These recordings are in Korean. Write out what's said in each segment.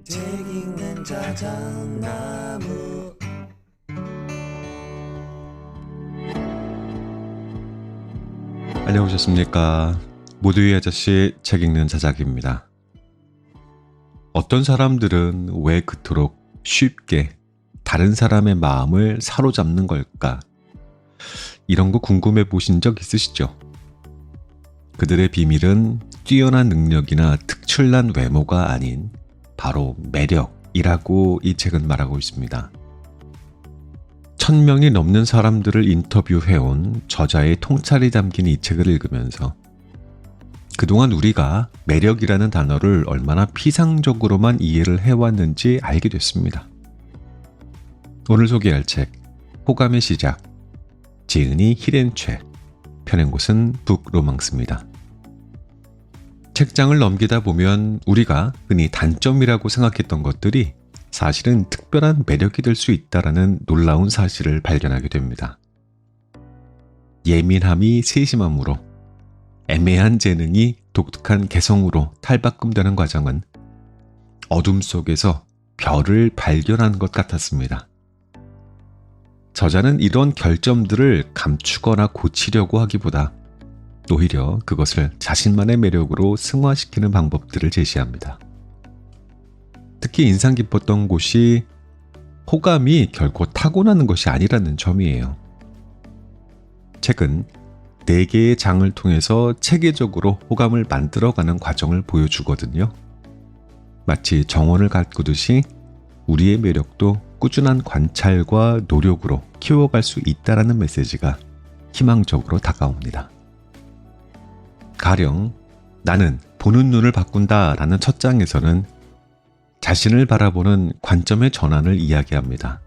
책 읽는 자작나무. 안녕하셨습니까? 모두의 아저씨 책 읽는 자작입니다. 어떤 사람들은 왜 그토록 쉽게 다른 사람의 마음을 사로잡는 걸까? 이런 거 궁금해 보신 적 있으시죠? 그들의 비밀은 뛰어난 능력이나 특출난 외모가 아닌 바로 매력이라고 이 책은 말하고 있습니다. 1000명이 넘는 사람들을 인터뷰해온 저자의 통찰이 담긴 이 책을 읽으면서 그동안 우리가 매력이라는 단어를 얼마나 피상적으로만 이해를 해왔는지 알게 됐습니다. 오늘 소개할 책, 호감의 시작, 지은이 히렌최, 펴낸 곳은 북로망스입니다. 책장을 넘기다 보면 우리가 흔히 단점이라고 생각했던 것들이 사실은 특별한 매력이 될 수 있다라는 놀라운 사실을 발견하게 됩니다. 예민함이 세심함으로, 애매한 재능이 독특한 개성으로 탈바꿈되는 과정은 어둠 속에서 별을 발견한 것 같았습니다. 저자는 이런 결점들을 감추거나 고치려고 하기보다 오히려 그것을 자신만의 매력으로 승화시키는 방법들을 제시합니다. 특히 인상 깊었던 곳이 호감이 결코 타고나는 것이 아니라는 점이에요. 책은 4개의 장을 통해서 체계적으로 호감을 만들어가는 과정을 보여주거든요. 마치 정원을 가꾸듯이 우리의 매력도 꾸준한 관찰과 노력으로 키워갈 수 있다는 메시지가 희망적으로 다가옵니다. 가령 나는 보는 눈을 바꾼다라는 첫 장에서는 자신을 바라보는 관점의 전환을 이야기합니다.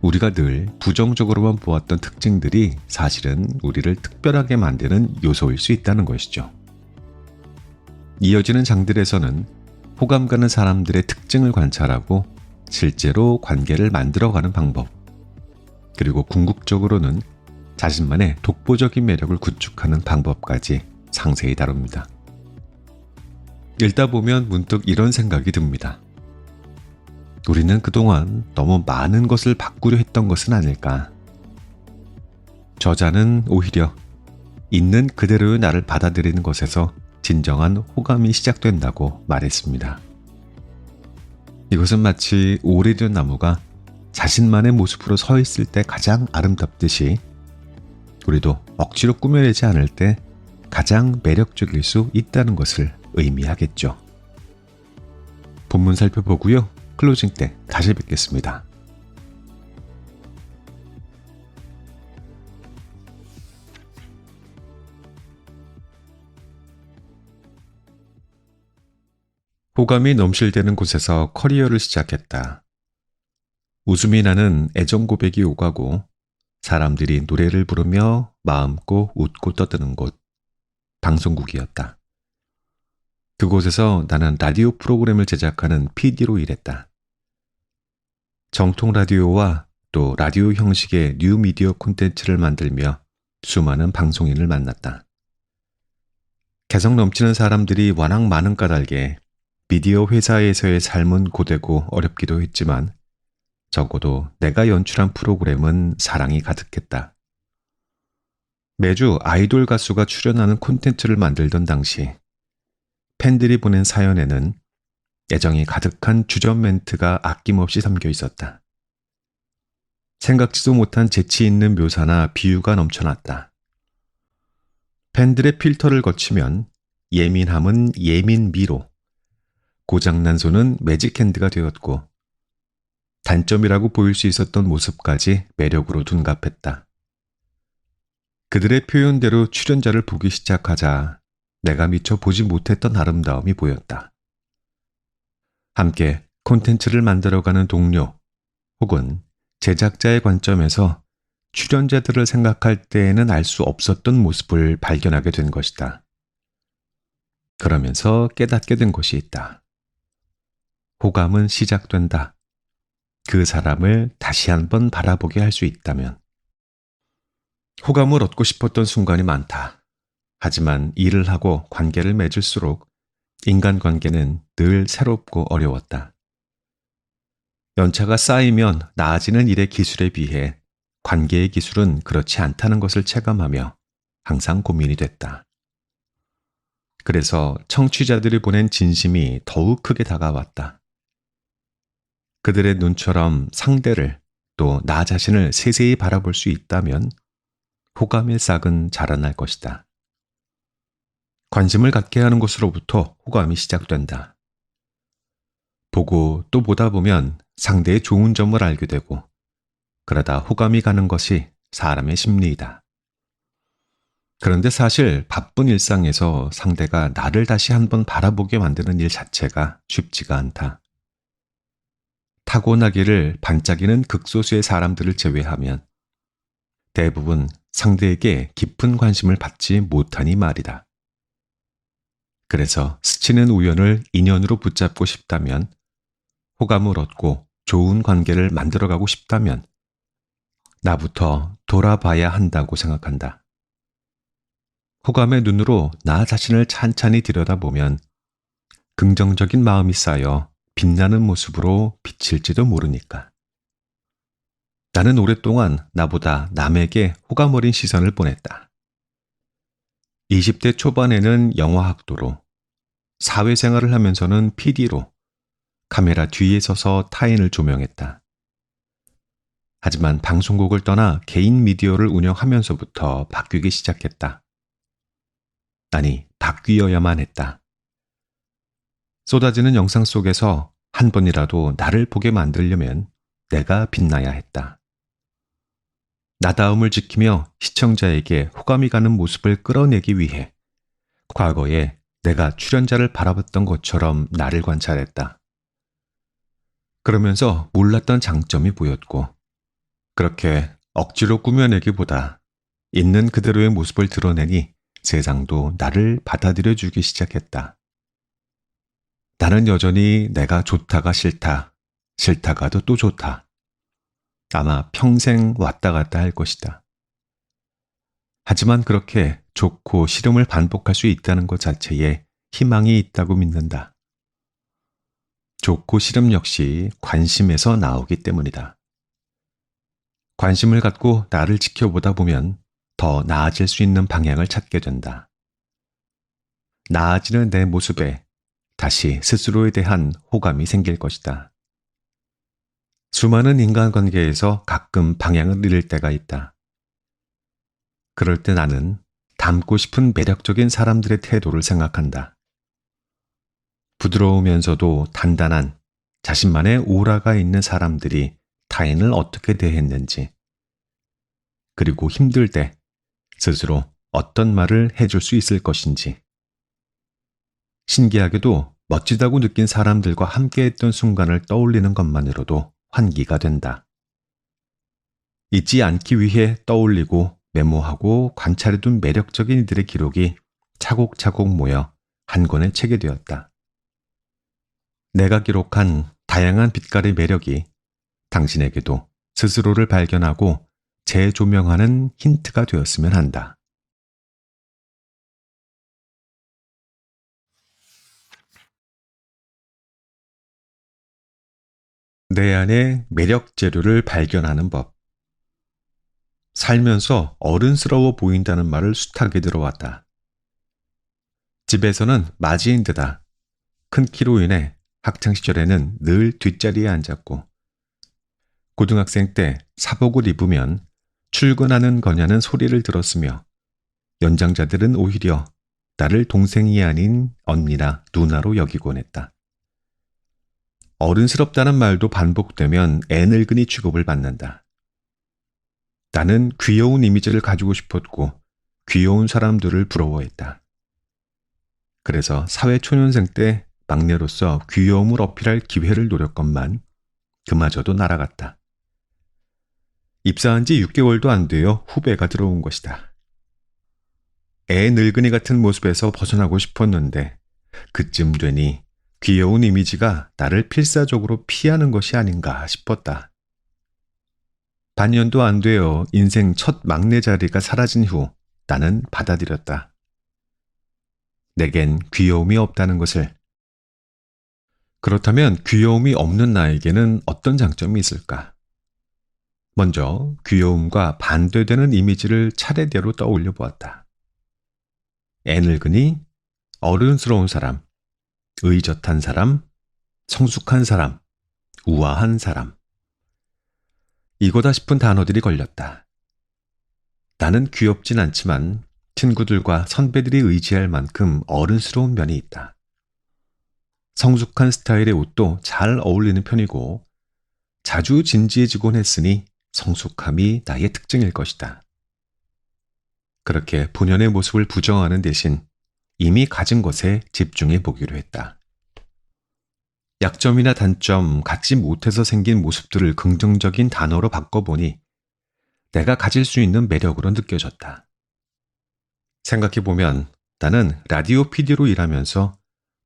우리가 늘 부정적으로만 보았던 특징들이 사실은 우리를 특별하게 만드는 요소일 수 있다는 것이죠. 이어지는 장들에서는 호감 가는 사람들의 특징을 관찰하고 실제로 관계를 만들어가는 방법, 그리고 궁극적으로는 자신만의 독보적인 매력을 구축하는 방법까지 상세히 다룹니다. 읽다 보면 문득 이런 생각이 듭니다. 우리는 그동안 너무 많은 것을 바꾸려 했던 것은 아닐까? 저자는 오히려 있는 그대로의 나를 받아들이는 것에서 진정한 호감이 시작된다고 말했습니다. 이것은 마치 오래된 나무가 자신만의 모습으로 서 있을 때 가장 아름답듯이 우리도 억지로 꾸며내지 않을 때 가장 매력적일 수 있다는 것을 의미하겠죠. 본문 살펴보고요. 클로징 때 다시 뵙겠습니다. 호감이 넘실대는 곳에서 커리어를 시작했다. 웃음이 나는 애정 고백이 오가고 사람들이 노래를 부르며 마음고 웃고 떠드는 곳, 방송국이었다. 그곳에서 나는 라디오 프로그램을 제작하는 PD로 일했다. 정통 라디오와 또 라디오 형식의 뉴미디어 콘텐츠를 만들며 수많은 방송인을 만났다. 개성 넘치는 사람들이 워낙 많은 까닭에 미디어 회사에서의 삶은 고되고 어렵기도 했지만 적어도 내가 연출한 프로그램은 사랑이 가득했다. 매주 아이돌 가수가 출연하는 콘텐츠를 만들던 당시 팬들이 보낸 사연에는 애정이 가득한 주전 멘트가 아낌없이 담겨 있었다. 생각지도 못한 재치 있는 묘사나 비유가 넘쳐났다. 팬들의 필터를 거치면 예민함은 예민미로, 고장난 손은 매직핸드가 되었고 단점이라고 보일 수 있었던 모습까지 매력으로 둔갑했다. 그들의 표현대로 출연자를 보기 시작하자 내가 미처 보지 못했던 아름다움이 보였다. 함께 콘텐츠를 만들어가는 동료 혹은 제작자의 관점에서 출연자들을 생각할 때에는 알 수 없었던 모습을 발견하게 된 것이다. 그러면서 깨닫게 된 것이 있다. 호감은 시작된다. 그 사람을 다시 한번 바라보게 할 수 있다면. 호감을 얻고 싶었던 순간이 많다. 하지만 일을 하고 관계를 맺을수록 인간관계는 늘 새롭고 어려웠다. 연차가 쌓이면 나아지는 일의 기술에 비해 관계의 기술은 그렇지 않다는 것을 체감하며 항상 고민이 됐다. 그래서 청취자들이 보낸 진심이 더욱 크게 다가왔다. 그들의 눈처럼 상대를 또 나 자신을 세세히 바라볼 수 있다면 호감의 싹은 자라날 것이다. 관심을 갖게 하는 것으로부터 호감이 시작된다. 보고 또 보다 보면 상대의 좋은 점을 알게 되고 그러다 호감이 가는 것이 사람의 심리이다. 그런데 사실 바쁜 일상에서 상대가 나를 다시 한번 바라보게 만드는 일 자체가 쉽지가 않다. 타고나기를 반짝이는 극소수의 사람들을 제외하면 대부분 상대에게 깊은 관심을 받지 못하니 말이다. 그래서 스치는 우연을 인연으로 붙잡고 싶다면, 호감을 얻고 좋은 관계를 만들어가고 싶다면 나부터 돌아봐야 한다고 생각한다. 호감의 눈으로 나 자신을 찬찬히 들여다보면 긍정적인 마음이 쌓여 빛나는 모습으로 비칠지도 모르니까. 나는 오랫동안 나보다 남에게 호감 어린 시선을 보냈다. 20대 초반에는 영화학도로, 사회생활을 하면서는 PD로 카메라 뒤에 서서 타인을 조명했다. 하지만 방송국을 떠나 개인 미디어를 운영하면서부터 바뀌기 시작했다. 아니, 바뀌어야만 했다. 쏟아지는 영상 속에서 한 번이라도 나를 보게 만들려면 내가 빛나야 했다. 나다움을 지키며 시청자에게 호감이 가는 모습을 끌어내기 위해 과거에 내가 출연자를 바라봤던 것처럼 나를 관찰했다. 그러면서 몰랐던 장점이 보였고, 그렇게 억지로 꾸며내기보다 있는 그대로의 모습을 드러내니 세상도 나를 받아들여주기 시작했다. 나는 여전히 내가 좋다가 싫다, 싫다가도 또 좋다. 아마 평생 왔다 갔다 할 것이다. 하지만 그렇게 좋고 싫음을 반복할 수 있다는 것 자체에 희망이 있다고 믿는다. 좋고 싫음 역시 관심에서 나오기 때문이다. 관심을 갖고 나를 지켜보다 보면 더 나아질 수 있는 방향을 찾게 된다. 나아지는 내 모습에 다시 스스로에 대한 호감이 생길 것이다. 수많은 인간관계에서 가끔 방향을 잃을 때가 있다. 그럴 때 나는 닮고 싶은 매력적인 사람들의 태도를 생각한다. 부드러우면서도 단단한 자신만의 오라가 있는 사람들이 타인을 어떻게 대했는지, 그리고 힘들 때 스스로 어떤 말을 해줄 수 있을 것인지. 신기하게도 멋지다고 느낀 사람들과 함께했던 순간을 떠올리는 것만으로도 환기가 된다. 잊지 않기 위해 떠올리고 메모하고 관찰해둔 매력적인 이들의 기록이 차곡차곡 모여 한 권의 책이 되었다. 내가 기록한 다양한 빛깔의 매력이 당신에게도 스스로를 발견하고 재조명하는 힌트가 되었으면 한다. 내 안의 매력 재료를 발견하는 법. 살면서 어른스러워 보인다는 말을 숱하게 들어왔다. 집에서는 맞이인 듯다. 큰 키로 인해 학창시절에는 늘 뒷자리에 앉았고, 고등학생 때 사복을 입으면 출근하는 거냐는 소리를 들었으며, 연장자들은 오히려 나를 동생이 아닌 언니나 누나로 여기곤 했다. 어른스럽다는 말도 반복되면 애늙은이 취급을 받는다. 나는 귀여운 이미지를 가지고 싶었고 귀여운 사람들을 부러워했다. 그래서 사회초년생 때 막내로서 귀여움을 어필할 기회를 노렸건만 그마저도 날아갔다. 입사한 지 6개월도 안 되어 후배가 들어온 것이다. 애 늙은이 같은 모습에서 벗어나고 싶었는데 그쯤 되니 귀여운 이미지가 나를 필사적으로 피하는 것이 아닌가 싶었다. 반년도 안 되어 인생 첫 막내 자리가 사라진 후 나는 받아들였다. 내겐 귀여움이 없다는 것을 그렇다면 귀여움이 없는 나에게는 어떤 장점이 있을까? 먼저 귀여움과 반대되는 이미지를 차례대로 떠올려 보았다. 애늙은이, 어른스러운 사람, 의젓한 사람, 성숙한 사람, 우아한 사람. 이거다 싶은 단어들이 걸렸다. 나는 귀엽진 않지만 친구들과 선배들이 의지할 만큼 어른스러운 면이 있다. 성숙한 스타일의 옷도 잘 어울리는 편이고 자주 진지해지곤 했으니 성숙함이 나의 특징일 것이다. 그렇게 본연의 모습을 부정하는 대신 이미 가진 것에 집중해 보기로 했다. 약점이나 단점, 갖지 못해서 생긴 모습들을 긍정적인 단어로 바꿔보니 내가 가질 수 있는 매력으로 느껴졌다. 생각해보면 나는 라디오 PD로 일하면서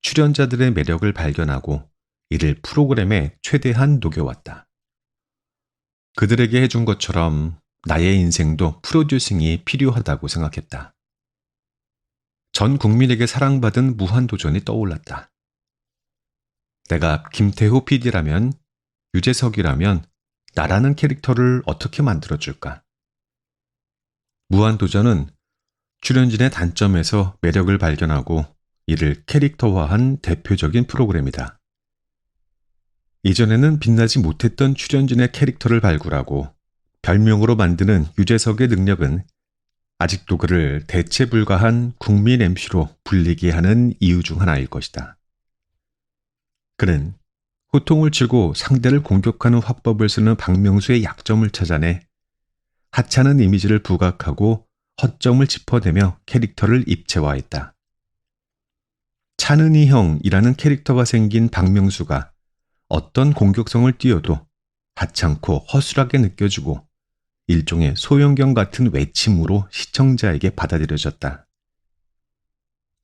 출연자들의 매력을 발견하고 이를 프로그램에 최대한 녹여왔다. 그들에게 해준 것처럼 나의 인생도 프로듀싱이 필요하다고 생각했다. 전 국민에게 사랑받은 무한도전이 떠올랐다. 내가 김태호 PD라면, 유재석이라면 나라는 캐릭터를 어떻게 만들어줄까? 무한도전은 출연진의 단점에서 매력을 발견하고 이를 캐릭터화한 대표적인 프로그램이다. 이전에는 빛나지 못했던 출연진의 캐릭터를 발굴하고 별명으로 만드는 유재석의 능력은 아직도 그를 대체 불가한 국민 MC로 불리게 하는 이유 중 하나일 것이다. 그는 호통을 치고 상대를 공격하는 화법을 쓰는 박명수의 약점을 찾아내 하찮은 이미지를 부각하고 허점을 짚어내며 캐릭터를 입체화했다. 찬은이 형이라는 캐릭터가 생긴 박명수가 어떤 공격성을 띄워도 하찮고 허술하게 느껴지고 일종의 소형견 같은 외침으로 시청자에게 받아들여졌다.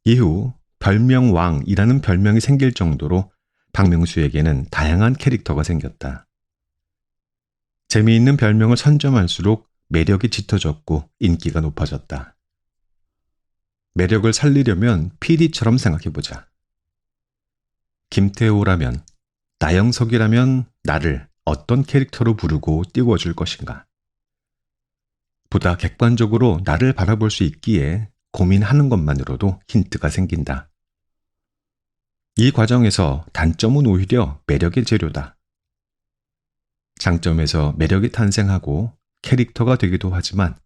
이후 별명왕이라는 별명이 생길 정도로 박명수에게는 다양한 캐릭터가 생겼다. 재미있는 별명을 선점할수록 매력이 짙어졌고 인기가 높아졌다. 매력을 살리려면 PD처럼 생각해보자. 김태호라면, 나영석이라면 나를 어떤 캐릭터로 부르고 띄워줄 것인가? 보다 객관적으로 나를 바라볼 수 있기에 고민하는 것만으로도 힌트가 생긴다. 이 과정에서 단점은 오히려 매력의 재료다. 장점에서 매력이 탄생하고 캐릭터가 되기도 하지만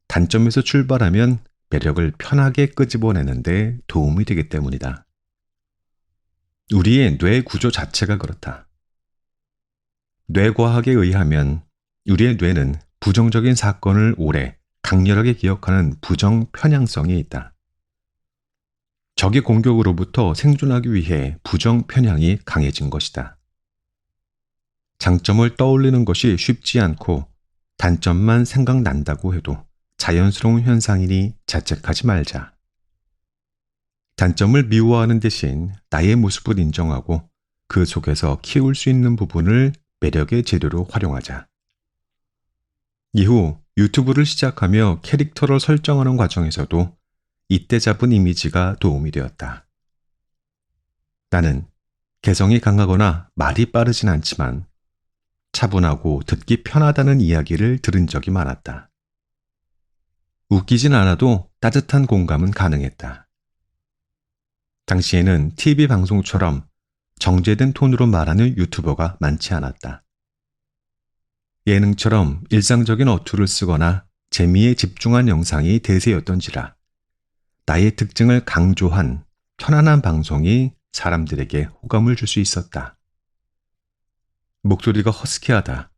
단점에서 출발하면 매력을 편하게 끄집어내는데 도움이 되기 때문이다. 우리의 뇌 구조 자체가 그렇다. 뇌과학에 의하면 우리의 뇌는 부정적인 사건을 오래 강렬하게 기억하는 부정 편향성이 있다. 적의 공격으로부터 생존하기 위해 부정 편향이 강해진 것이다. 장점을 떠올리는 것이 쉽지 않고 단점만 생각난다고 해도 자연스러운 현상이니 자책하지 말자. 단점을 미워하는 대신 나의 모습을 인정하고 그 속에서 키울 수 있는 부분을 매력의 재료로 활용하자. 이후 유튜브를 시작하며 캐릭터를 설정하는 과정에서도 이때 잡은 이미지가 도움이 되었다. 나는 개성이 강하거나 말이 빠르진 않지만 차분하고 듣기 편하다는 이야기를 들은 적이 많았다. 웃기진 않아도 따뜻한 공감은 가능했다. 당시에는 TV 방송처럼 정제된 톤으로 말하는 유튜버가 많지 않았다. 예능처럼 일상적인 어투를 쓰거나 재미에 집중한 영상이 대세였던지라 나의 특징을 강조한 편안한 방송이 사람들에게 호감을 줄 수 있었다. 목소리가 허스키하다,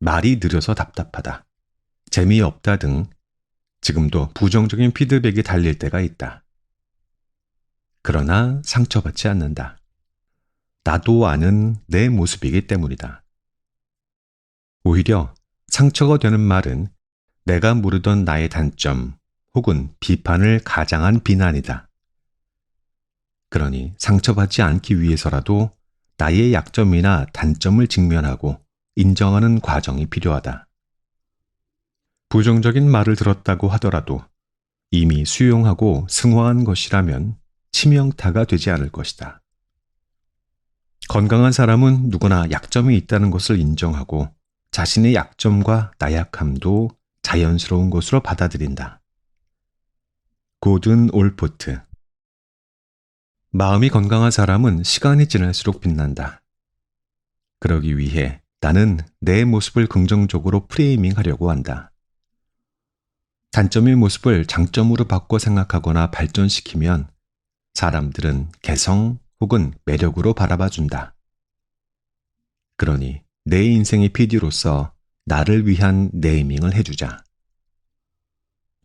말이 느려서 답답하다, 재미없다 등 지금도 부정적인 피드백이 달릴 때가 있다. 그러나 상처받지 않는다. 나도 아는 내 모습이기 때문이다. 오히려 상처가 되는 말은 내가 모르던 나의 단점 혹은 비판을 가장한 비난이다. 그러니 상처받지 않기 위해서라도 나의 약점이나 단점을 직면하고 인정하는 과정이 필요하다. 부정적인 말을 들었다고 하더라도 이미 수용하고 승화한 것이라면 치명타가 되지 않을 것이다. 건강한 사람은 누구나 약점이 있다는 것을 인정하고 자신의 약점과 나약함도 자연스러운 것으로 받아들인다. 고든 올포트. 마음이 건강한 사람은 시간이 지날수록 빛난다. 그러기 위해 나는 내 모습을 긍정적으로 프레이밍하려고 한다. 단점의 모습을 장점으로 바꿔 생각하거나 발전시키면 사람들은 개성 혹은 매력으로 바라봐준다. 그러니 내 인생의 PD로서 나를 위한 네이밍을 해주자.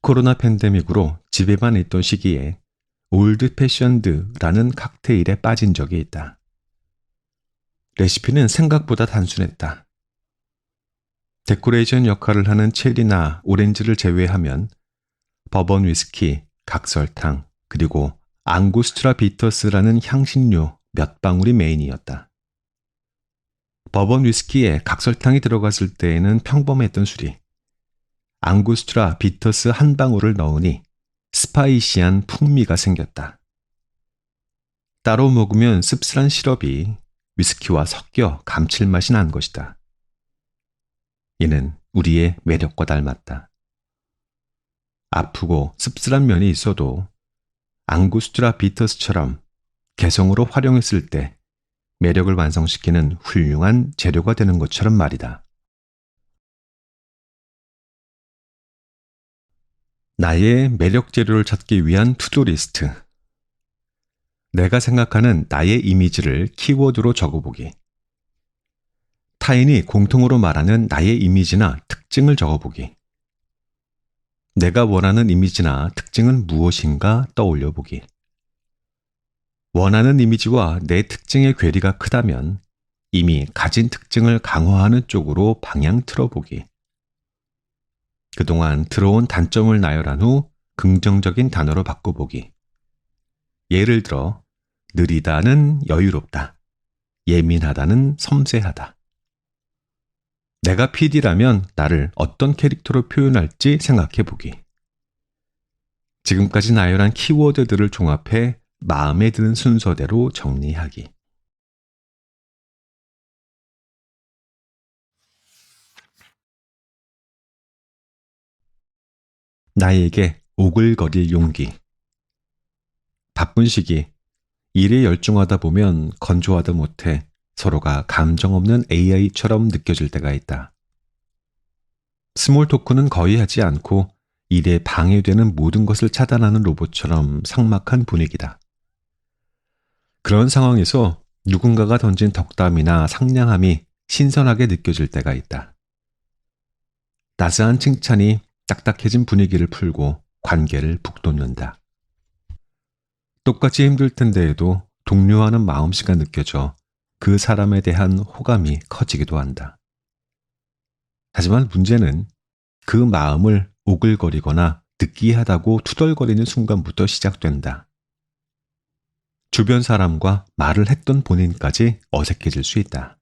코로나 팬데믹으로 집에만 있던 시기에 올드 패션드라는 칵테일에 빠진 적이 있다. 레시피는 생각보다 단순했다. 데코레이션 역할을 하는 체리나 오렌지를 제외하면 버번 위스키, 각설탕, 그리고 앙구스트라 비터스라는 향신료 몇 방울이 메인이었다. 버번 위스키에 각설탕이 들어갔을 때에는 평범했던 술이 앙구스트라 비터스 한 방울을 넣으니 스파이시한 풍미가 생겼다. 따로 먹으면 씁쓸한 시럽이 위스키와 섞여 감칠맛이 난 것이다. 이는 우리의 매력과 닮았다. 아프고 씁쓸한 면이 있어도 앙구스트라 비터스처럼 개성으로 활용했을 때 매력을 완성시키는 훌륭한 재료가 되는 것처럼 말이다. 나의 매력 재료를 찾기 위한 투두 리스트. 내가 생각하는 나의 이미지를 키워드로 적어보기. 타인이 공통으로 말하는 나의 이미지나 특징을 적어보기. 내가 원하는 이미지나 특징은 무엇인가 떠올려보기. 원하는 이미지와 내 특징의 괴리가 크다면 이미 가진 특징을 강화하는 쪽으로 방향 틀어보기. 그동안 들어온 단점을 나열한 후 긍정적인 단어로 바꿔보기. 예를 들어 느리다는 여유롭다, 예민하다는 섬세하다. 내가 PD라면 나를 어떤 캐릭터로 표현할지 생각해보기. 지금까지 나열한 키워드들을 종합해 마음에 드는 순서대로 정리하기. 나에게 오글거릴 용기. 바쁜 시기, 일에 열중하다 보면 건조하다 못해 서로가 감정 없는 AI처럼 느껴질 때가 있다. 스몰 토크는 거의 하지 않고 일에 방해되는 모든 것을 차단하는 로봇처럼 삭막한 분위기다. 그런 상황에서 누군가가 던진 덕담이나 상냥함이 신선하게 느껴질 때가 있다. 따스한 칭찬이 딱딱해진 분위기를 풀고 관계를 북돋는다. 똑같이 힘들 텐데에도 동료하는 마음씨가 느껴져 그 사람에 대한 호감이 커지기도 한다. 하지만 문제는 그 마음을 오글거리거나 느끼하다고 투덜거리는 순간부터 시작된다. 주변 사람과 말을 했던 본인까지 어색해질 수 있다.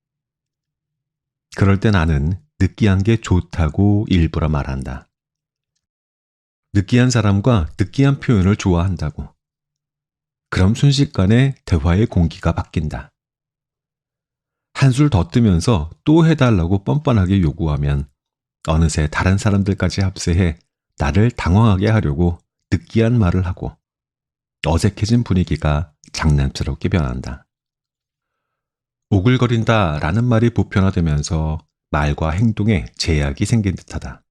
그럴 때 나는 느끼한 게 좋다고 일부러 말한다. 느끼한 사람과 느끼한 표현을 좋아한다고. 그럼 순식간에 대화의 공기가 바뀐다. 한술 더 뜨면서 또 해달라고 뻔뻔하게 요구하면 어느새 다른 사람들까지 합세해 나를 당황하게 하려고 느끼한 말을 하고 어색해진 분위기가 장난스럽게 변한다. 오글거린다 라는 말이 보편화되면서 말과 행동에 제약이 생긴 듯하다.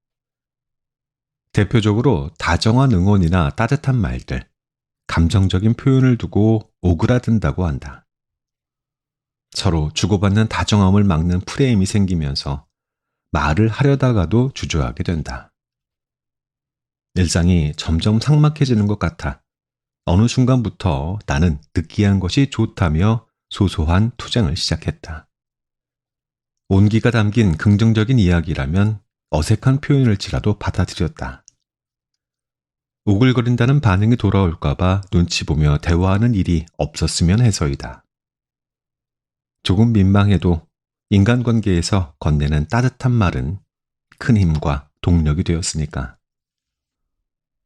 대표적으로 다정한 응원이나 따뜻한 말들, 감정적인 표현을 두고 오그라든다고 한다. 서로 주고받는 다정함을 막는 프레임이 생기면서 말을 하려다가도 주저하게 된다. 일상이 점점 삭막해지는 것 같아 어느 순간부터 나는 느끼한 것이 좋다며 소소한 투쟁을 시작했다. 온기가 담긴 긍정적인 이야기라면 어색한 표현을지라도 받아들였다. 오글거린다는 반응이 돌아올까봐 눈치 보며 대화하는 일이 없었으면 해서이다. 조금 민망해도 인간관계에서 건네는 따뜻한 말은 큰 힘과 동력이 되었으니까.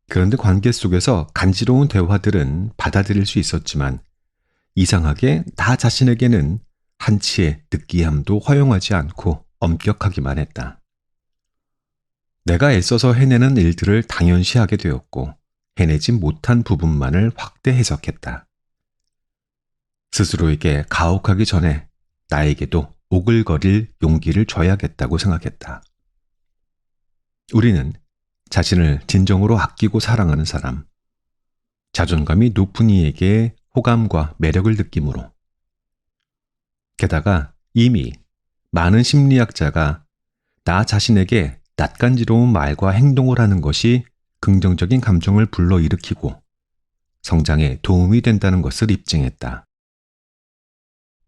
그런데 관계 속에서 간지러운 대화들은 받아들일 수 있었지만 이상하게 나 자신에게는 한치의 느끼함도 허용하지 않고 엄격하기만 했다. 내가 애써서 해내는 일들을 당연시하게 되었고 해내지 못한 부분만을 확대 해석했다. 스스로에게 가혹하기 전에 나에게도 오글거릴 용기를 줘야겠다고 생각했다. 우리는 자신을 진정으로 아끼고 사랑하는 사람, 자존감이 높은 이에게 호감과 매력을 느끼므로, 게다가 이미 많은 심리학자가 나 자신에게 낯간지러운 말과 행동을 하는 것이 긍정적인 감정을 불러일으키고 성장에 도움이 된다는 것을 입증했다.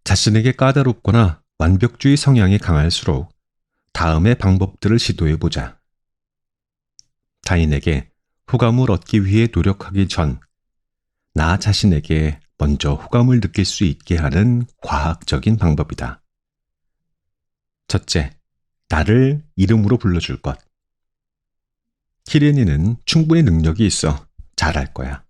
자신에게 까다롭거나 완벽주의 성향이 강할수록 다음의 방법들을 시도해보자. 타인에게 호감을 얻기 위해 노력하기 전 나 자신에게 먼저 호감을 느낄 수 있게 하는 과학적인 방법이다. 첫째, 나를 이름으로 불러줄 것. 키레니는 충분히 능력이 있어 잘할 거야.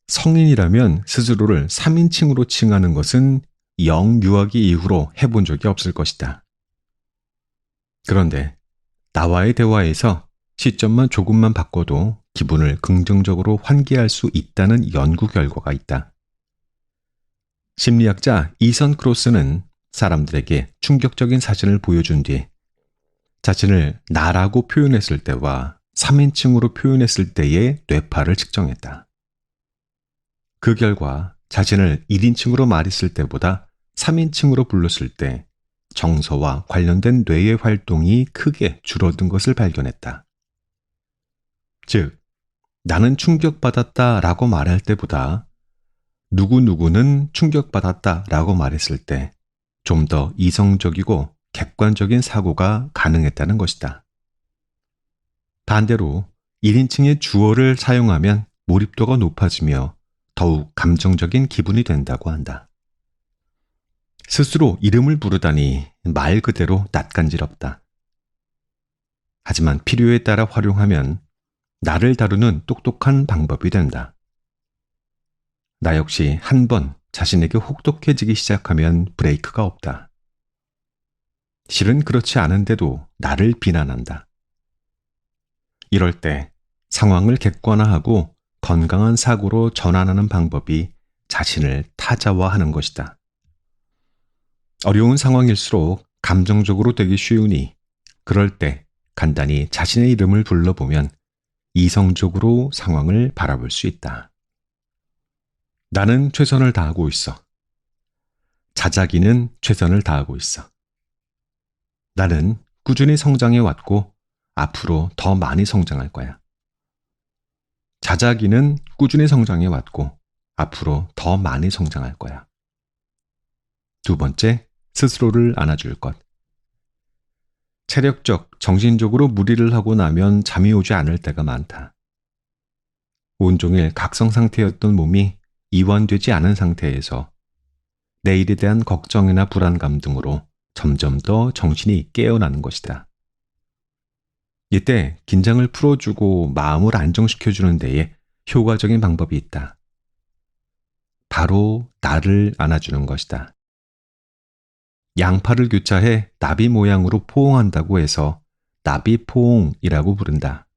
성인이라면 스스로를 3인칭으로 칭하는 것은 영유아기 이후로 해본 적이 없을 것이다. 그런데 나와의 대화에서 시점만 조금만 바꿔도 기분을 긍정적으로 환기할 수 있다는 연구 결과가 있다. 심리학자 이선 크로스는 사람들에게 충격적인 사진을 보여준 뒤 자신을 나라고 표현했을 때와 3인칭으로 표현했을 때의 뇌파를 측정했다. 그 결과 자신을 1인칭으로 말했을 때보다 3인칭으로 불렀을 때 정서와 관련된 뇌의 활동이 크게 줄어든 것을 발견했다. 즉, 나는 충격받았다 라고 말할 때보다 누구누구는 충격받았다 라고 말했을 때 좀 더 이성적이고 객관적인 사고가 가능했다는 것이다. 반대로 1인칭의 주어를 사용하면 몰입도가 높아지며 더욱 감정적인 기분이 된다고 한다. 스스로 이름을 부르다니 말 그대로 낯간지럽다. 하지만 필요에 따라 활용하면 나를 다루는 똑똑한 방법이 된다. 나 역시 한 번 자신에게 혹독해지기 시작하면 브레이크가 없다. 실은 그렇지 않은데도 나를 비난한다. 이럴 때 상황을 객관화하고 건강한 사고로 전환하는 방법이 자신을 타자화하는 것이다. 어려운 상황일수록 감정적으로 되기 쉬우니 그럴 때 간단히 자신의 이름을 불러보면 이성적으로 상황을 바라볼 수 있다. 나는 최선을 다하고 있어. 자작이는 최선을 다하고 있어. 나는 꾸준히 성장해 왔고 앞으로 더 많이 성장할 거야. 자작이는 꾸준히 성장해 왔고 앞으로 더 많이 성장할 거야. 두 번째, 스스로를 안아줄 것. 체력적, 정신적으로 무리를 하고 나면 잠이 오지 않을 때가 많다. 온종일 각성 상태였던 몸이 이완되지 않은 상태에서 내일에 대한 걱정이나 불안감 등으로 점점 더 정신이 깨어나는 것이다. 이때 긴장을 풀어주고 마음을 안정시켜주는 데에 효과적인 방법이 있다. 바로 나를 안아주는 것이다. 양팔을 교차해 나비 모양으로 포옹한다고 해서 나비포옹이라고 부른다.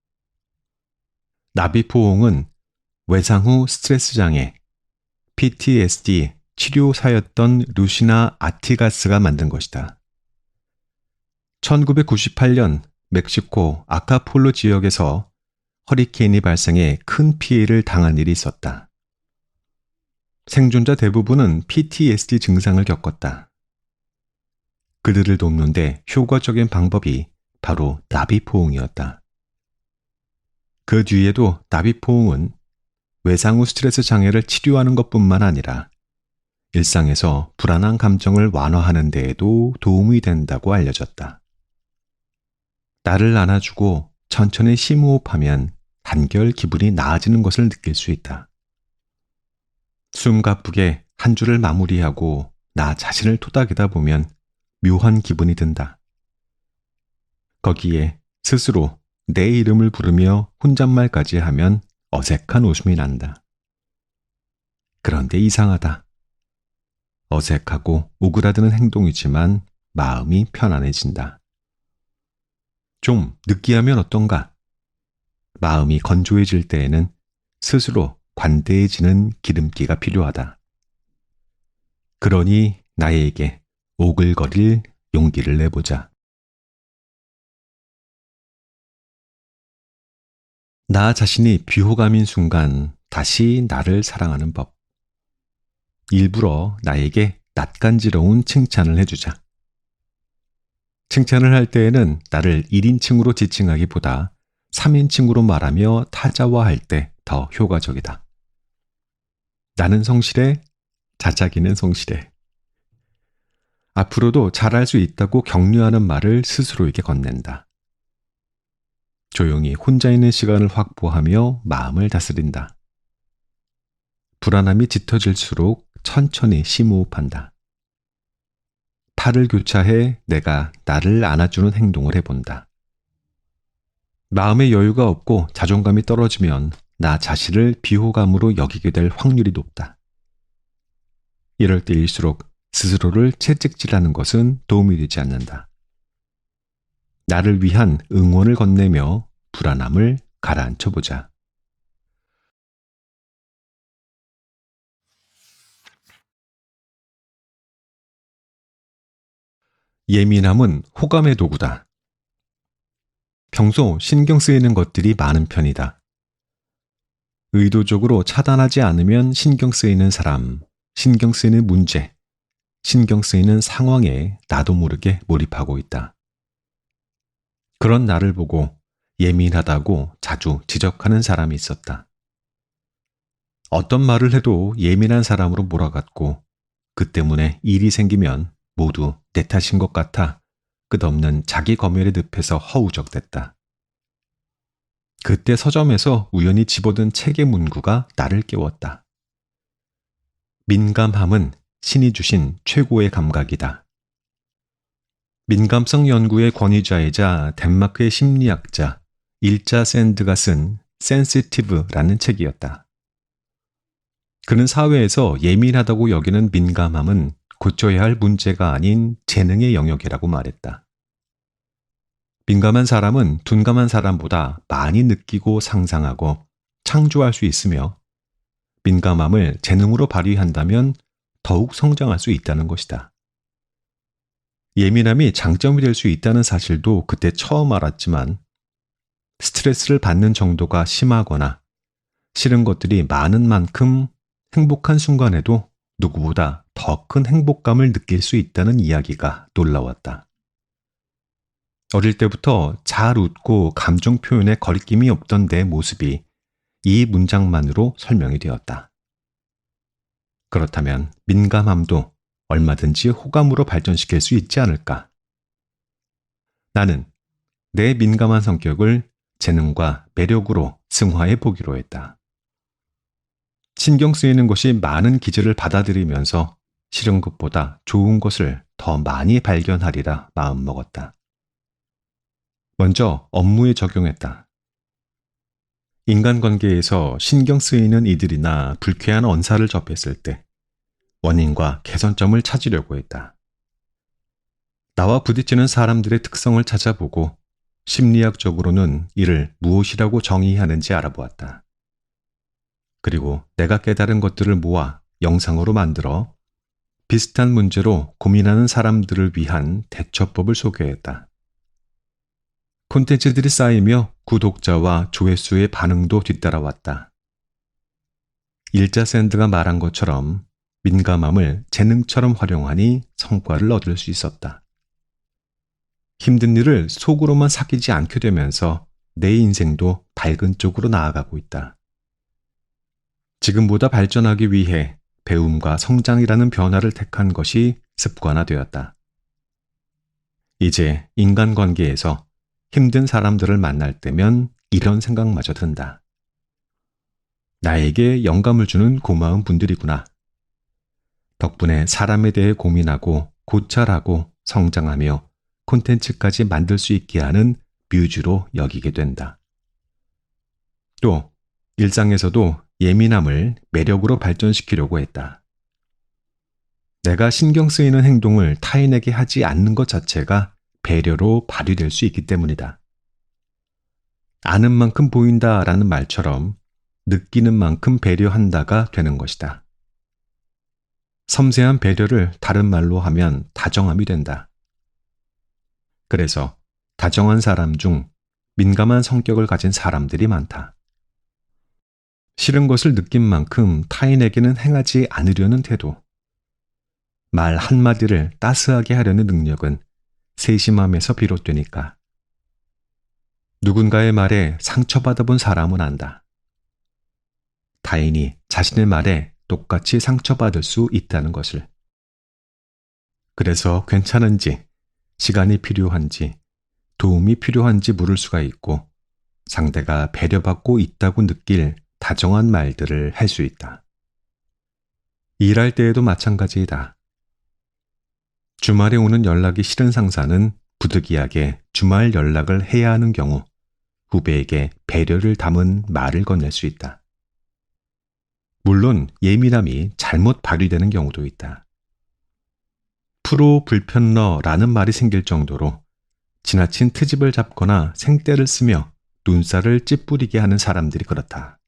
나비포옹은 외상 후 스트레스 장애, PTSD 치료사였던 루시나 아티가스가 만든 것이다. 1998년 멕시코 아카폴로 지역에서 허리케인이 발생해 큰 피해를 당한 일이 있었다. 생존자 대부분은 PTSD 증상을 겪었다. 그들을 돕는데 효과적인 방법이 바로 나비포옹이었다. 그 뒤에도 나비포옹은 외상 후 스트레스 장애를 치료하는 것뿐만 아니라 일상에서 불안한 감정을 완화하는 데에도 도움이 된다고 알려졌다. 나를 안아주고 천천히 심호흡하면 한결 기분이 나아지는 것을 느낄 수 있다. 숨 가쁘게 한 줄을 마무리하고 나 자신을 토닥이다 보면 묘한 기분이 든다. 거기에 스스로 내 이름을 부르며 혼잣말까지 하면 어색한 웃음이 난다. 그런데 이상하다. 어색하고 오그라드는 행동이지만 마음이 편안해진다. 좀 느끼하면 어떤가? 마음이 건조해질 때에는 스스로 관대해지는 기름기가 필요하다. 그러니 나에게 오글거릴 용기를 내보자. 나 자신이 비호감인 순간 다시 나를 사랑하는 법. 일부러 나에게 낯간지러운 칭찬을 해주자. 칭찬을 할 때에는 나를 1인칭으로 지칭하기보다 3인칭으로 말하며 타자화할 때 더 효과적이다. 나는 성실해, 자작이는 성실해. 앞으로도 잘할 수 있다고 격려하는 말을 스스로에게 건넨다. 조용히 혼자 있는 시간을 확보하며 마음을 다스린다. 불안함이 짙어질수록 천천히 심호흡한다. 팔을 교차해 내가 나를 안아주는 행동을 해본다. 마음의 여유가 없고 자존감이 떨어지면 나 자신을 비호감으로 여기게 될 확률이 높다. 이럴 때일수록 스스로를 채찍질하는 것은 도움이 되지 않는다. 나를 위한 응원을 건네며 불안함을 가라앉혀보자. 예민함은 호감의 도구다. 평소 신경 쓰이는 것들이 많은 편이다. 의도적으로 차단하지 않으면 신경 쓰이는 사람, 신경 쓰이는 문제, 신경 쓰이는 상황에 나도 모르게 몰입하고 있다. 그런 나를 보고 예민하다고 자주 지적하는 사람이 있었다. 어떤 말을 해도 예민한 사람으로 몰아갔고 그 때문에 일이 생기면 모두 내 탓인 것 같아 끝없는 자기 검열의 늪에서 허우적댔다. 그때 서점에서 우연히 집어든 책의 문구가 나를 깨웠다. 민감함은 신이 주신 최고의 감각이다. 민감성 연구의 권위자이자 덴마크의 심리학자 일자 샌드가 쓴 센시티브라는 책이었다. 그는 사회에서 예민하다고 여기는 민감함은 고쳐야 할 문제가 아닌 재능의 영역이라고 말했다. 민감한 사람은 둔감한 사람보다 많이 느끼고 상상하고 창조할 수 있으며 민감함을 재능으로 발휘한다면 더욱 성장할 수 있다는 것이다. 예민함이 장점이 될 수 있다는 사실도 그때 처음 알았지만 스트레스를 받는 정도가 심하거나 싫은 것들이 많은 만큼 행복한 순간에도 누구보다 더 큰 행복감을 느낄 수 있다는 이야기가 놀라웠다. 어릴 때부터 잘 웃고 감정 표현에 거리낌이 없던 내 모습이 이 문장만으로 설명이 되었다. 그렇다면 민감함도 얼마든지 호감으로 발전시킬 수 있지 않을까? 나는 내 민감한 성격을 재능과 매력으로 승화해 보기로 했다. 신경 쓰이는 것이 많은 기질을 받아들이면서 싫은 것보다 좋은 것을 더 많이 발견하리라 마음먹었다. 먼저 업무에 적용했다. 인간관계에서 신경 쓰이는 이들이나 불쾌한 언사를 접했을 때 원인과 개선점을 찾으려고 했다. 나와 부딪히는 사람들의 특성을 찾아보고 심리학적으로는 이를 무엇이라고 정의하는지 알아보았다. 그리고 내가 깨달은 것들을 모아 영상으로 만들어 비슷한 문제로 고민하는 사람들을 위한 대처법을 소개했다. 콘텐츠들이 쌓이며 구독자와 조회수의 반응도 뒤따라왔다. 일자 샌드가 말한 것처럼 민감함을 재능처럼 활용하니 성과를 얻을 수 있었다. 힘든 일을 속으로만 삭히지 않게 되면서 내 인생도 밝은 쪽으로 나아가고 있다. 지금보다 발전하기 위해 배움과 성장이라는 변화를 택한 것이 습관화되었다. 이제 인간관계에서 힘든 사람들을 만날 때면 이런 생각마저 든다. 나에게 영감을 주는 고마운 분들이구나. 덕분에 사람에 대해 고민하고 고찰하고 성장하며 콘텐츠까지 만들 수 있게 하는 뮤즈로 여기게 된다. 또 일상에서도 예민함을 매력으로 발전시키려고 했다. 내가 신경 쓰이는 행동을 타인에게 하지 않는 것 자체가 배려로 발휘될 수 있기 때문이다. 아는 만큼 보인다라는 말처럼 느끼는 만큼 배려한다가 되는 것이다. 섬세한 배려를 다른 말로 하면 다정함이 된다. 그래서 다정한 사람 중 민감한 성격을 가진 사람들이 많다. 싫은 것을 느낀 만큼 타인에게는 행하지 않으려는 태도, 말 한마디를 따스하게 하려는 능력은 세심함에서 비롯되니까. 누군가의 말에 상처받아 본 사람은 안다. 타인이 자신의 말에 똑같이 상처받을 수 있다는 것을. 그래서 괜찮은지, 시간이 필요한지, 도움이 필요한지 물을 수가 있고 상대가 배려받고 있다고 느낄 다정한 말들을 할 수 있다. 일할 때에도 마찬가지이다. 주말에 오는 연락이 싫은 상사는 부득이하게 주말 연락을 해야 하는 경우 후배에게 배려를 담은 말을 건넬 수 있다. 물론 예민함이 잘못 발휘되는 경우도 있다. 프로 불편러라는 말이 생길 정도로 지나친 트집을 잡거나 생떼를 쓰며 눈살을 찌푸리게 하는 사람들이 그렇다.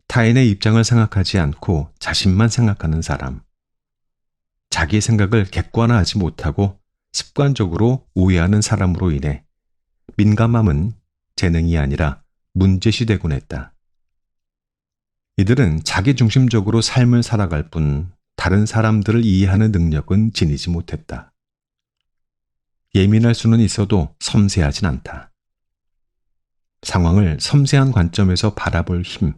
타인의 입장을 생각하지 않고 자신만 생각하는 사람. 자기 생각을 객관화하지 못하고 습관적으로 오해하는 사람으로 인해 민감함은 재능이 아니라 문제시 되곤 했다. 이들은 자기중심적으로 삶을 살아갈 뿐 다른 사람들을 이해하는 능력은 지니지 못했다. 예민할 수는 있어도 섬세하진 않다. 상황을 섬세한 관점에서 바라볼 힘,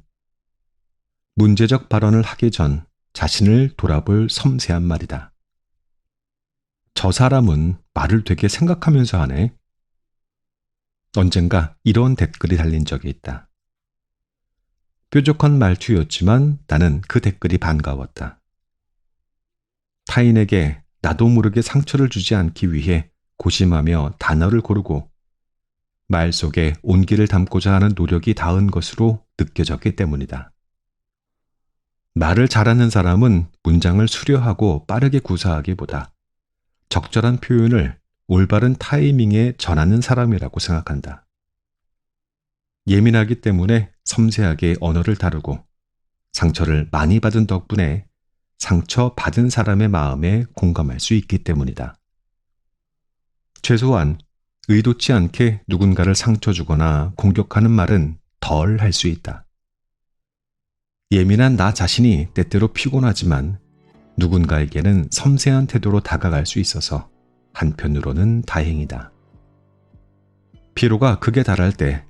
문제적 발언을 하기 전 자신을 돌아볼 섬세한 말이다. 저 사람은 말을 되게 생각하면서 하네. 언젠가 이런 댓글이 달린 적이 있다. 뾰족한 말투였지만 나는 그 댓글이 반가웠다. 타인에게 나도 모르게 상처를 주지 않기 위해 고심하며 단어를 고르고 말 속에 온기를 담고자 하는 노력이 닿은 것으로 느껴졌기 때문이다. 말을 잘하는 사람은 문장을 수려하고 빠르게 구사하기보다 적절한 표현을 올바른 타이밍에 전하는 사람이라고 생각한다. 예민하기 때문에 섬세하게 언어를 다루고 상처를 많이 받은 덕분에 상처받은 사람의 마음에 공감할 수 있기 때문이다. 최소한 의도치 않게 누군가를 상처 주거나 공격하는 말은 덜 할 수 있다. 예민한 나 자신이 때때로 피곤하지만 누군가에게는 섬세한 태도로 다가갈 수 있어서 한편으로는 다행이다. 피로가 극에 달할 때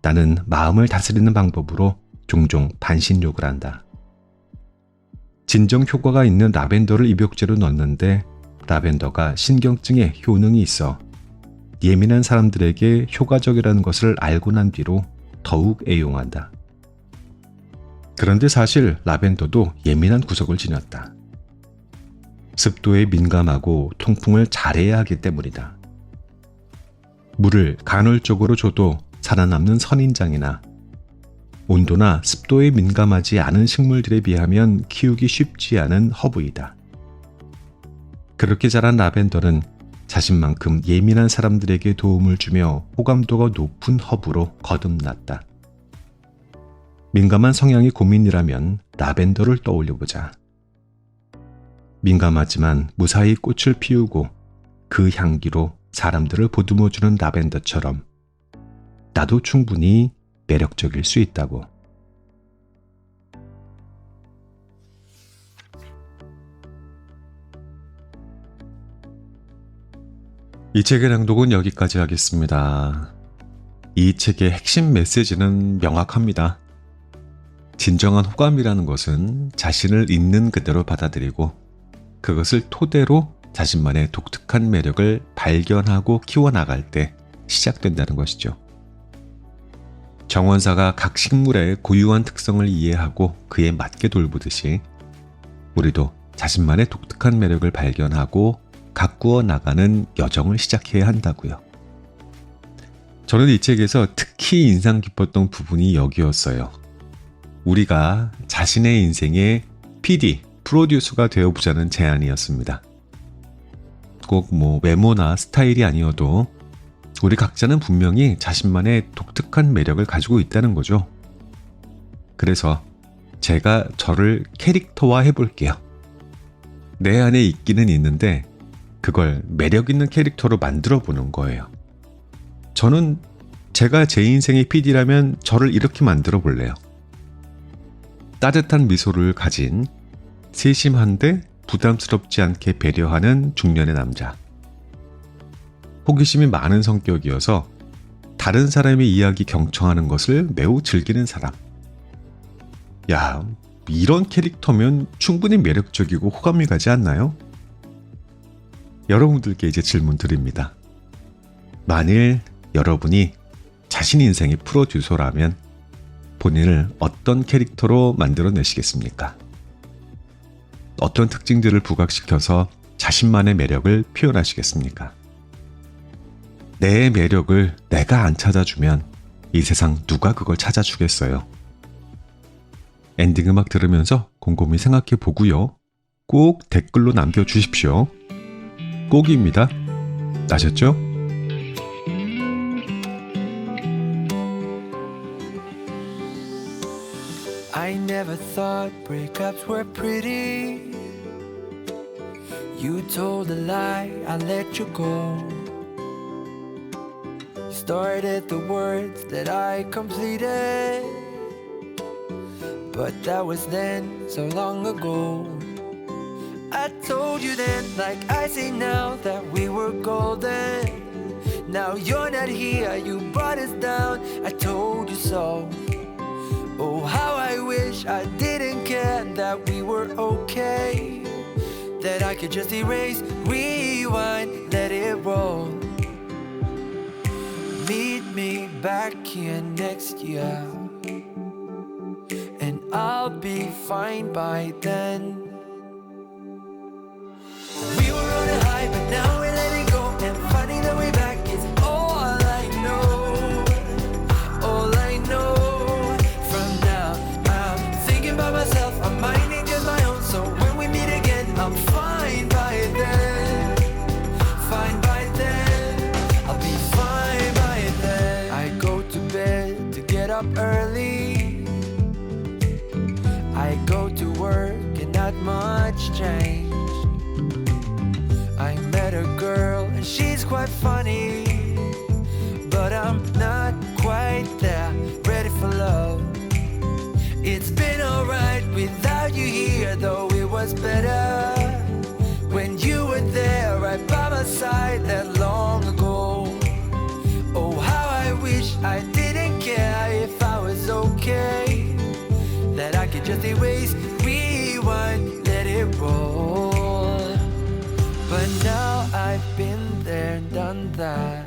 나는 마음을 다스리는 방법으로 종종 반신욕을 한다. 진정 효과가 있는 라벤더를 입욕제로 넣는데 라벤더가 신경증에 효능이 있어 예민한 사람들에게 효과적이라는 것을 알고 난 뒤로 더욱 애용한다. 그런데 사실 라벤더도 예민한 구석을 지녔다. 습도에 민감하고 통풍을 잘해야 하기 때문이다. 물을 간헐적으로 줘도 살아남는 선인장이나 온도나 습도에 민감하지 않은 식물들에 비하면 키우기 쉽지 않은 허브이다. 그렇게 자란 라벤더는 자신만큼 예민한 사람들에게 도움을 주며 호감도가 높은 허브로 거듭났다. 민감한 성향이 고민이라면 라벤더를 떠올려보자. 민감하지만 무사히 꽃을 피우고 그 향기로 사람들을 보듬어주는 라벤더처럼 나도 충분히 매력적일 수 있다고. 이 책의 낭독은 여기까지 하겠습니다. 이 책의 핵심 메시지는 명확합니다. 진정한 호감이라는 것은 자신을 있는 그대로 받아들이고 그것을 토대로 자신만의 독특한 매력을 발견하고 키워나갈 때 시작된다는 것이죠. 정원사가 각 식물의 고유한 특성을 이해하고 그에 맞게 돌보듯이 우리도 자신만의 독특한 매력을 발견하고 가꾸어 나가는 여정을 시작해야 한다고요. 저는 이 책에서 특히 인상 깊었던 부분이 여기였어요. 우리가 자신의 인생의 PD, 프로듀서가 되어보자는 제안이었습니다. 꼭 외모나 스타일이 아니어도 우리 각자는 분명히 자신만의 독특한 매력을 가지고 있다는 거죠. 그래서 제가 저를 캐릭터화 해볼게요. 내 안에 있기는 있는데 그걸 매력 있는 캐릭터로 만들어 보는 거예요. 저는 제가 제 인생의 PD라면 저를 이렇게 만들어 볼래요. 따뜻한 미소를 가진 세심한데 부담스럽지 않게 배려하는 중년의 남자. 호기심이 많은 성격이어서 다른 사람의 이야기 경청하는 것을 매우 즐기는 사람. 야, 이런 캐릭터면 충분히 매력적이고 호감이 가지 않나요? 여러분들께 이제 질문 드립니다. 만일 여러분이 자신 인생의 프로듀서라면 본인을 어떤 캐릭터로 만들어내시겠습니까? 어떤 특징들을 부각시켜서 자신만의 매력을 표현하시겠습니까? 내 매력을 내가 안 찾아주면 이 세상 누가 그걸 찾아주겠어요? 엔딩 음악 들으면서 곰곰이 생각해 보고요. 꼭 댓글로 남겨주십시오. 꼭입니다. 아셨죠? I never thought breakups were pretty. You told a lie, I let you go. You started the words that I completed, but that was then, so long ago. I told you then, like I say now, that we were golden. Now you're not here, you brought us down, I told you so. Oh, how I wish I didn't care, that we were okay, that I could just erase, rewind, let it roll. Meet me back here next year, and I'll be fine by then. We were on a high, but now we're letting go, and finding the way back is all I know. All I know. From now, I'm thinking about myself, I'm minding just my own. So when we meet again, I'm fine by then. Fine by then. I'll be fine by then. I go to bed to get up early. I go to work and not much change. I met a girl and she's quite funny, but I'm not quite there, ready for love. It's been alright without you here, though it was better when you were there right by my side that long ago. Oh, how I wish I didn't care if I was okay, that I could just erase, rewind, let it roll. But now I've been there and done that,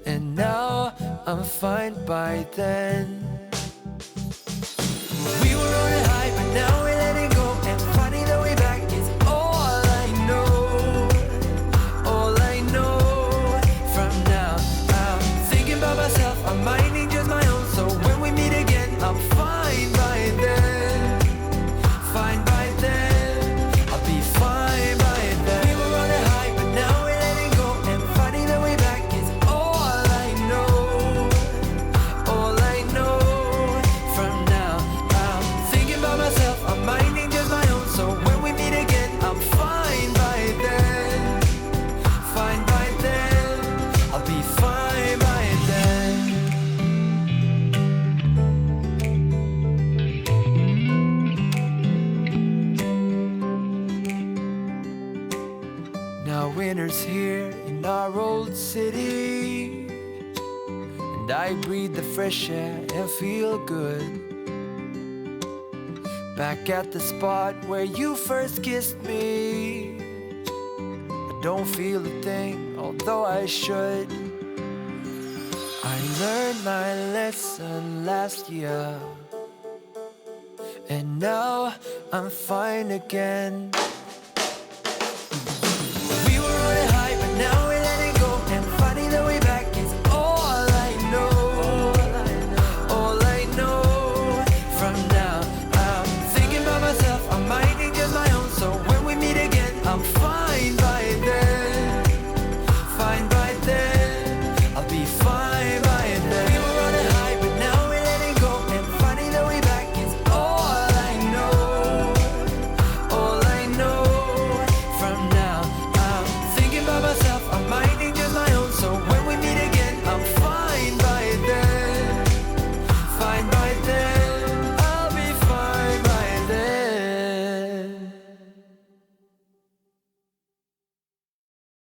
and now I'm fine by then. We were on a high, but now we're letting go, and finding the way back is all I know. All I know. From now, I'm thinking about myself, I'm minding just my own. So when we meet again, I'm fine by then. Fine by then. I'll be fine by then. We were on a high, but now we're letting go, and finding the way back is all I know. All I know. From now, I'm thinking about myself, I'm minding just my own. So when we meet again, I'm fine by then. Fine by then. I'll be fine by then. Now winter's here in our old city, and I breathe the fresh air and feel good. Back at the spot where you first kissed me, I don't feel a thing, although I should. I learned my lesson last year, and now I'm fine again.